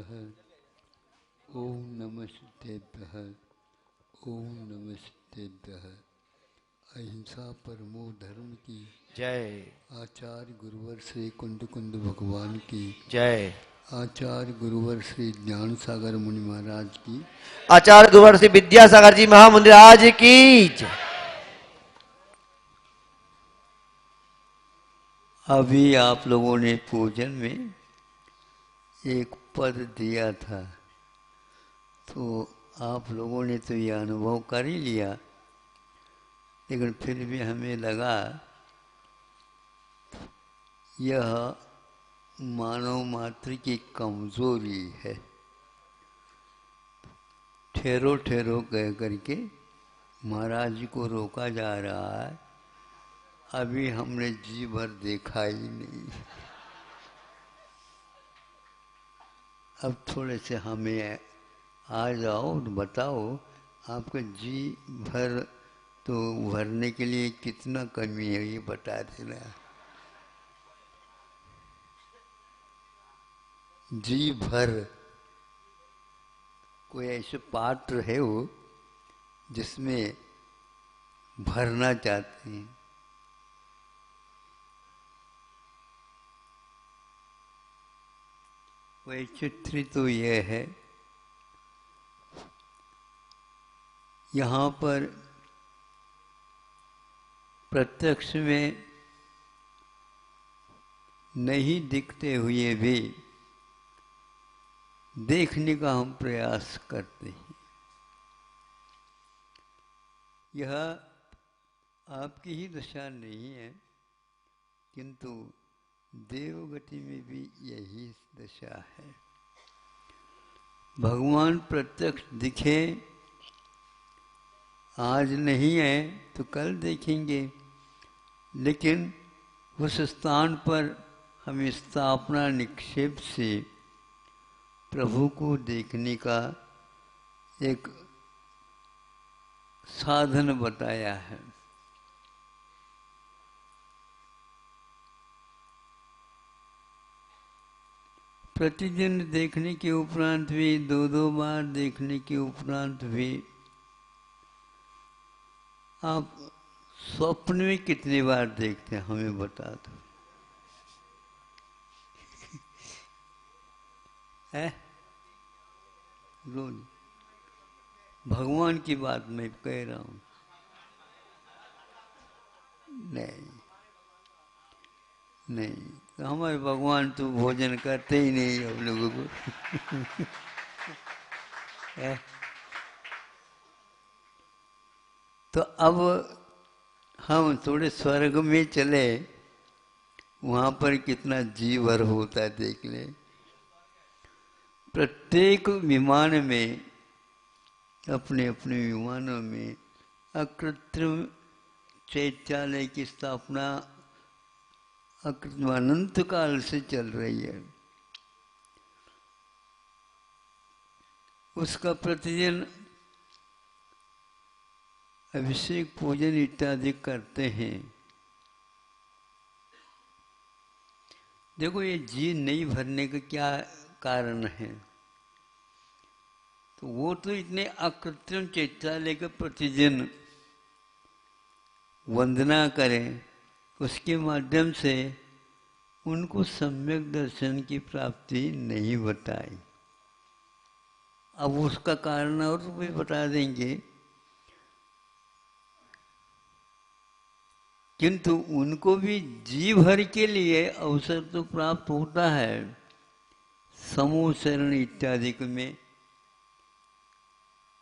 नमस्तेभ्यः। ओम नमस्तेभ्यः। ओम नमस्तेभ्यः। अहिंसा परमो धर्म की जय। आचार्य गुरुवर श्री कुंद कुंद भगवान की जय। आचार्य गुरुवर श्री ज्ञान सागर मुनि महाराज की आचार्य गुरुवर श्री विद्यासागर जी महामुनि राज की जय। अभी आप लोगों ने पूजन में एक पद दिया था, तो आप लोगों ने तो ये अनुभव कर ही लिया, लेकिन फिर भी हमें लगा यह मानव मात्र की कमजोरी है। ठहरो ठहरो कह करके महाराज जी को रोका जा रहा है। अभी हमने जी भर देखा ही नहीं। अब थोड़े से हमें आ जाओ, बताओ आपके जी भर तो भरने के लिए कितना कमी है, ये बता देना। जी भर कोई ऐसे पात्र है वो जिसमें भरना चाहते हैं। वैचित्र्य तो यह है, यहाँ पर प्रत्यक्ष में नहीं दिखते हुए भी देखने का हम प्रयास करते हैं। यह आपकी ही दशा नहीं है, किंतु देवगति में भी यही दशा है। भगवान प्रत्यक्ष दिखे, आज नहीं है तो कल देखेंगे, लेकिन उस स्थान पर हम स्थापना निक्षेप से प्रभु को देखने का एक साधन बताया है। प्रतिदिन देखने के उपरांत भी, दो दो बार देखने के उपरांत भी आप स्वप्न में कितनी बार देखते हैं हमें बता दो। है रोज भगवान की बात मैं कह रहा हूं। नहीं नहीं, तो हमारे भगवान तो भोजन करते ही नहीं हम लोगों को। तो अब हम थोड़े स्वर्ग में चले, वहां पर कितना जी भर होता है देख ले। प्रत्येक विमान में, अपने अपने विमानों में अकृत्रिम शौचालय की स्थापना अनंत काल से चल रही है। उसका प्रतिदिन अभिषेक पूजन इत्यादि करते हैं। देखो ये जी नहीं भरने का क्या कारण है, तो वो तो इतने अकृत्रिम शौचालय के प्रतिदिन वंदना करें, उसके माध्यम से उनको सम्यक दर्शन की प्राप्ति नहीं बताई। अब उसका कारण और भी बता देंगे, किंतु उनको भी जी भर के लिए अवसर तो प्राप्त होता है समूह शरण इत्यादि में,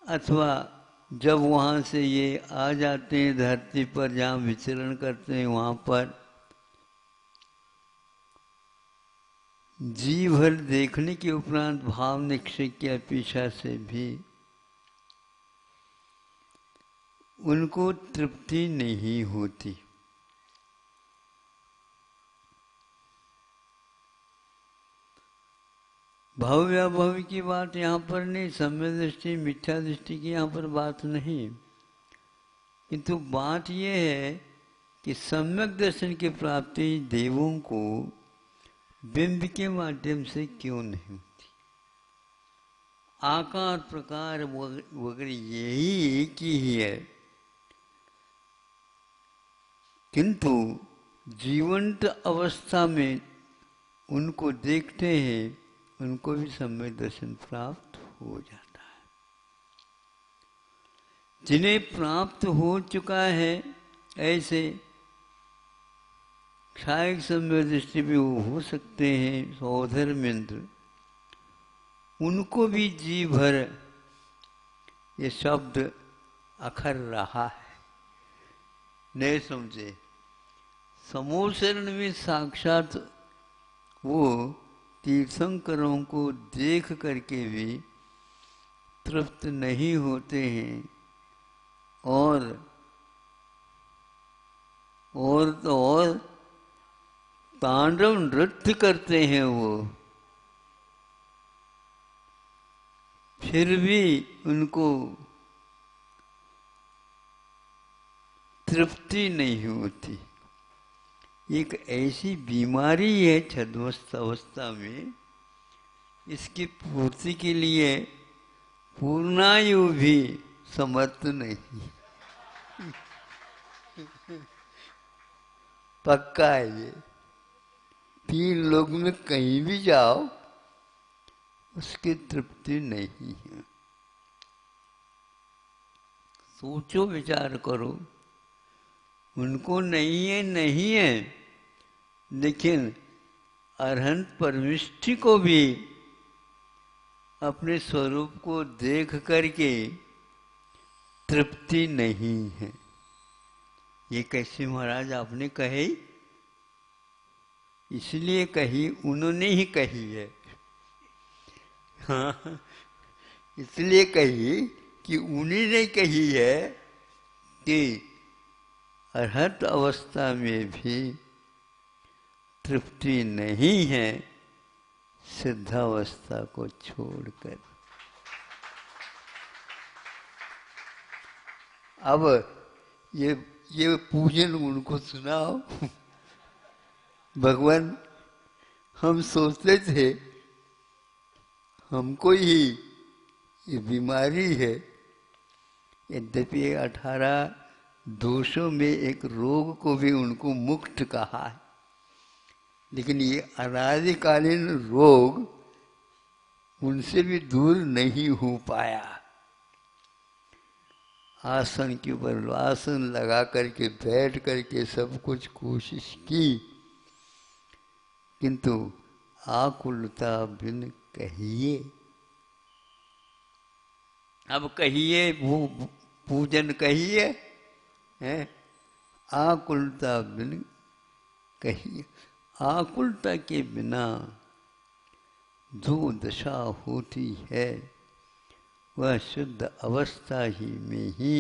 अथवा जब वहाँ से ये आ जाते हैं धरती पर जहाँ विचरण करते हैं, वहाँ पर जी भर देखने के उपरांत भाव निक्षेप की अपेक्षा से भी उनको तृप्ति नहीं होती। भव्याभव की बात यहाँ पर नहीं, सम्य दृष्टि मिथ्या दृष्टि की यहाँ पर बात नहीं, किंतु बात यह है कि सम्यक दर्शन की प्राप्ति देवों को बिंब के माध्यम से क्यों नहीं होती। आकार प्रकार वगैरह यही एक ही है, किंतु जीवंत अवस्था में उनको देखते हैं, उनको भी सम्यक दर्शन प्राप्त हो जाता है। जिन्हें प्राप्त हो चुका है ऐसे क्षायक सम्यक दृष्टि भी वो हो सकते हैं सौधर्मेंद्र, उनको भी जी भर ये शब्द अखर रहा है, नहीं समझे। समोसरण में साक्षात वो तीर्थंकरों को देख करके भी तृप्त नहीं होते हैं, और तो और तांडव नृत्य करते हैं वो, फिर भी उनको तृप्ति नहीं होती। एक ऐसी बीमारी है छद्मस्त अवस्था में, इसकी पूर्ति के लिए पूर्णायु भी समर्थ नहीं। पक्का है ये, 3 लोग में कहीं भी जाओ उसकी तृप्ति नहीं है। सोचो विचार करो, उनको नहीं है नहीं है, लेकिन अरहंत परमिष्ठि को भी अपने स्वरूप को देख करके तृप्ति नहीं है। ये कैसे महाराज आपने कही? इसलिए कही, उन्होंने ही कही है। हाँ, इसलिए कही कि उन्हीं ने कही है कि अरहत अवस्था में भी तृप्ति नहीं है सिद्धावस्था को छोड़कर। अब ये पूजन उनको सुनाओ। भगवान, हम सोचते थे हमको ही ये बीमारी है, यद्यपि 18 दोषों में एक रोग को भी उनको मुक्त कहा है, लेकिन ये अनादिकालीन रोग उनसे भी दूर नहीं हो पाया। आसन के ऊपर आसन लगा करके बैठ करके सब कुछ कोशिश की, किंतु आकुलता बिन कहिए। अब कहिए वो पूजन कहिए, हैं? आकुलता बिन कहिए। आकुलता के बिना जो दशा होती है वह शुद्ध अवस्था ही में ही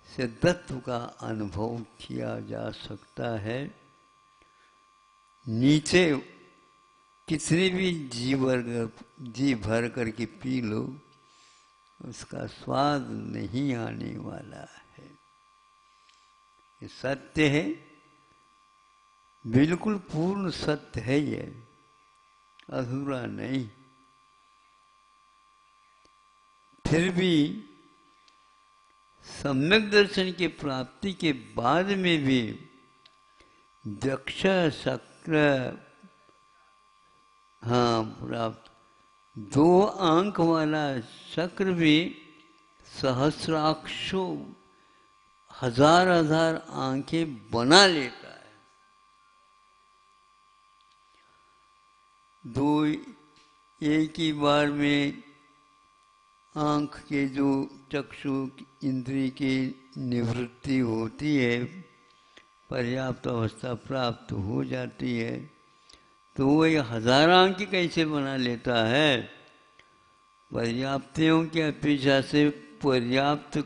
सिद्धत्व का अनुभव किया जा सकता है। नीचे कितने भी जी भर करके पी लो, उसका स्वाद नहीं आने वाला है। ये सत्य है, बिल्कुल पूर्ण सत्य है, ये अधूरा नहीं। फिर भी सम्यक दर्शन की प्राप्ति के बाद में भी दक्ष शक्र, हाँ प्राप्त, 2 आंख वाला शक्र भी सहस्राक्षो 1000 आंखें बना लेता है। 2 एक ही बार में आंख के जो चक्षु इंद्रिय की निवृत्ति होती है, पर्याप्त अवस्था प्राप्त हो जाती है, तो वो ये 1000 आंखें कैसे बना लेता है? पर्याप्तियों की अपेक्षा से पर्याप्त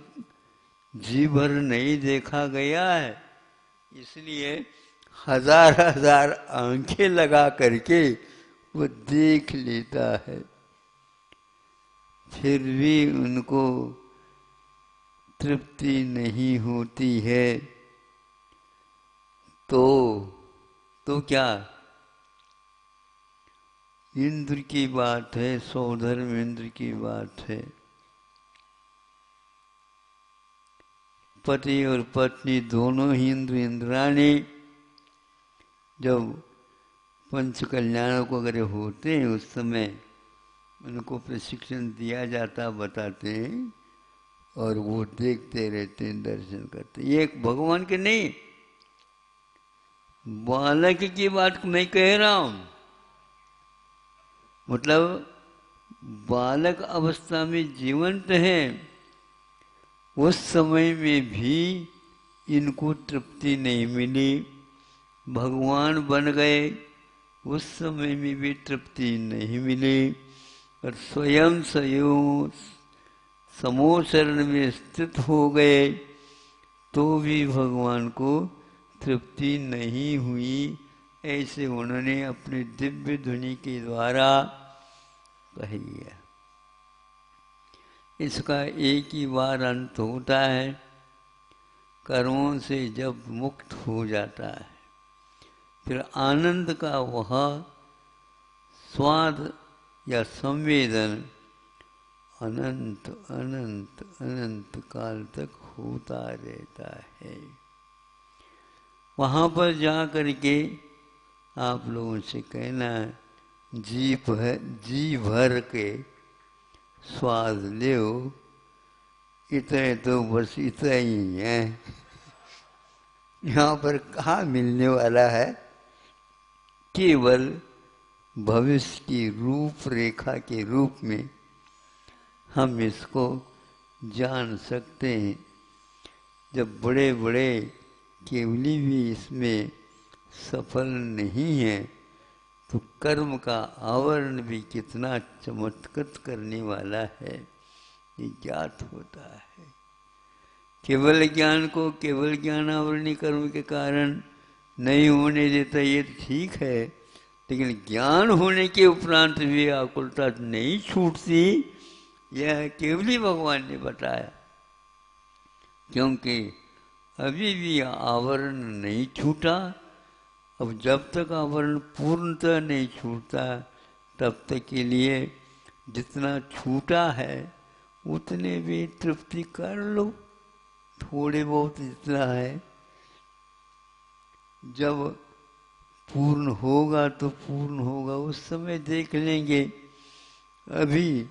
जी भर नहीं देखा गया है, इसलिए 1000 आंखें लगा करके वो देख लेता है। फिर भी उनको तृप्ति नहीं होती है, तो क्या? इंद्र की बात है, सौधर्म इंद्र की बात है। पति और पत्नी दोनों ही इंद्र इंद्राणी जब पंच कल्याणों को अगर होते हैं उस समय उनको प्रशिक्षण दिया जाता, बताते हैं और वो देखते रहते हैं, दर्शन करते हैं। ये एक भगवान के नहीं, बालक की बात मैं कह रहा हूं। मतलब बालक अवस्था में जीवंत है, उस समय में भी इनको तृप्ति नहीं मिली। भगवान बन गए, उस समय में भी तृप्ति नहीं मिली, और स्वयं समोचरण में स्थित हो गए तो भी भगवान को तृप्ति नहीं हुई। ऐसे उन्होंने अपने दिव्य ध्वनि के द्वारा कह दिया। इसका एक ही बार अंत होता है, कर्मों से जब मुक्त हो जाता है, फिर आनंद का वह स्वाद या संवेदन अनंत अनंत अनंत काल तक होता रहता है। वहाँ पर जा करके आप लोगों से कहना है, जी भर के स्वाद लो, इतने तो बस इतना ही है। यहाँ पर कहाँ मिलने वाला है, केवल भविष्य की रूपरेखा के रूप में हम इसको जान सकते हैं। जब बड़े बड़े केवली भी इसमें सफल नहीं है तो कर्म का आवरण भी कितना चमत्कृत करने वाला है ये ज्ञात होता है। केवल ज्ञान को केवल ज्ञानावरणी कर्म के कारण नहीं होने देता, ये ठीक है, लेकिन ज्ञान होने के उपरांत भी आकुलता नहीं छूटती, यह केवली भगवान ने बताया। क्योंकि अभी भी आवरण नहीं छूटा। अब जब तक आवरण पूर्णतः नहीं छूटता तब तक के लिए जितना छूटा है उतने भी तृप्ति कर लो, थोड़े बहुत जितना है। जब पूर्ण होगा तो पूर्ण होगा, उस समय देख लेंगे। अभी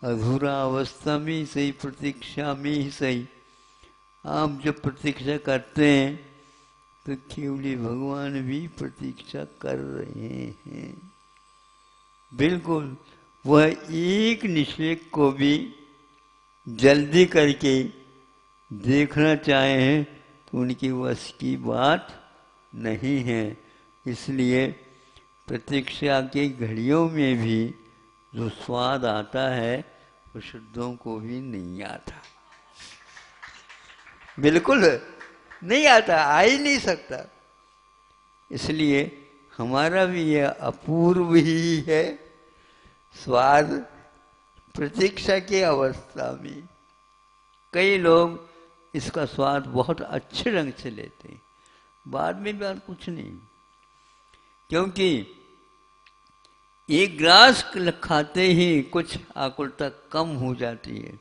अधूरा अवस्था में ही सही, प्रतीक्षा में ही सही, आप जब प्रतीक्षा करते हैं तो केवली भगवान भी प्रतीक्षा कर रहे हैं। बिल्कुल वह एक निषेक को भी जल्दी करके देखना चाहे हैं तो उनकी वश की बात नहीं है। इसलिए प्रतीक्षा की घड़ियों में भी जो स्वाद आता है वो शुद्धों को भी नहीं आता, बिल्कुल नहीं आता, आ ही नहीं सकता। इसलिए हमारा भी यह अपूर्व ही है स्वाद प्रतीक्षा की अवस्था में। कई लोग इसका स्वाद बहुत अच्छे ढंग से लेते हैं, बाद में भी और कुछ नहीं, क्योंकि एक ग्रास खाते ही कुछ आकुलता कम हो जाती है,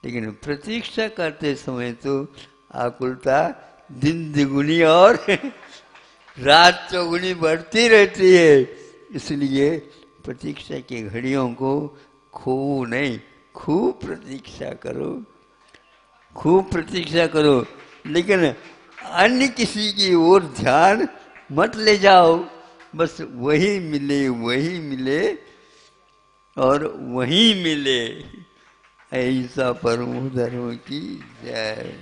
लेकिन प्रतीक्षा करते समय तो आकुलता दिन द्विगुनी और रात चौगुनी बढ़ती रहती है। इसलिए प्रतीक्षा की घड़ियों को खो नहीं, खूब प्रतीक्षा करो, खूब प्रतीक्षा करो, लेकिन अन्य किसी की ओर ध्यान मत ले जाओ। बस वही मिले और वही मिले। ऐसा परम धर्म की जय।